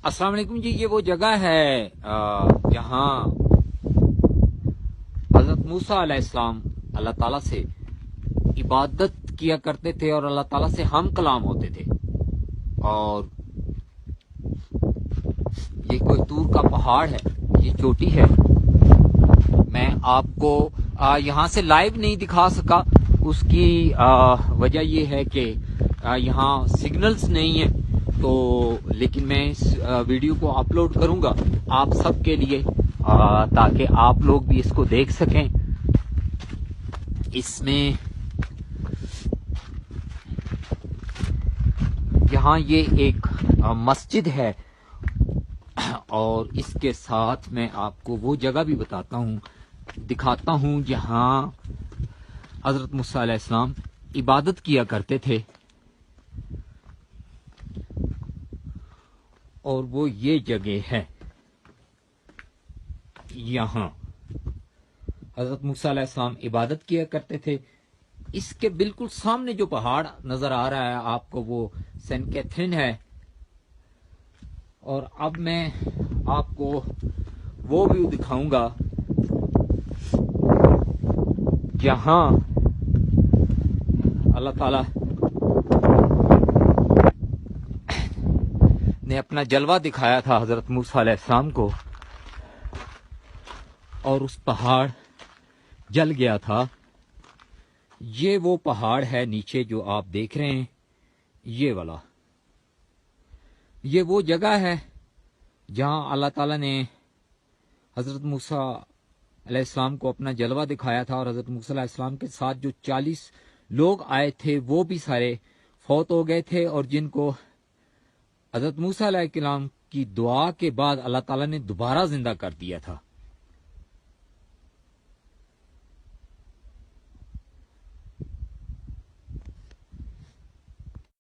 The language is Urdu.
السلام علیکم جی، یہ وہ جگہ ہے جہاں حضرت موسیٰ علیہ السلام اللہ تعالیٰ سے عبادت کیا کرتے تھے اور اللہ تعالیٰ سے ہم کلام ہوتے تھے. اور یہ کوئی طور کا پہاڑ ہے، یہ چوٹی ہے. میں آپ کو یہاں سے لائیو نہیں دکھا سکا. اس کی وجہ یہ ہے کہ یہاں سگنلز نہیں ہیں، تو لیکن میں اس ویڈیو کو اپلوڈ کروں گا آپ سب کے لیے تاکہ آپ لوگ بھی اس کو دیکھ سکیں. اس میں یہاں یہ ایک مسجد ہے اور اس کے ساتھ میں آپ کو وہ جگہ بھی دکھاتا ہوں جہاں حضرت موسیٰ علیہ السلام عبادت کیا کرتے تھے. اور وہ یہ جگہ ہے، یہاں حضرت موسیٰ علیہ السلام عبادت کیا کرتے تھے. اس کے بالکل سامنے جو پہاڑ نظر آ رہا ہے آپ کو، وہ سینٹ کیتھرین ہے. اور اب میں آپ کو وہ ویو دکھاؤں گا جہاں اللہ تعالی نے اپنا جلوہ دکھایا تھا حضرت موسیٰ علیہ السلام کو، اور اس پہاڑ جل گیا تھا. یہ وہ پہاڑ ہے نیچے جو آپ دیکھ رہے ہیں، یہ والا. یہ وہ جگہ ہے جہاں اللہ تعالیٰ نے حضرت موسیٰ علیہ السلام کو اپنا جلوہ دکھایا تھا. اور حضرت موسیٰ علیہ السلام کے ساتھ جو 40 لوگ آئے تھے وہ بھی سارے فوت ہو گئے تھے، اور جن کو حضرت موسیٰ علیہ السلام کی دعا کے بعد اللہ تعالیٰ نے دوبارہ زندہ کر دیا تھا.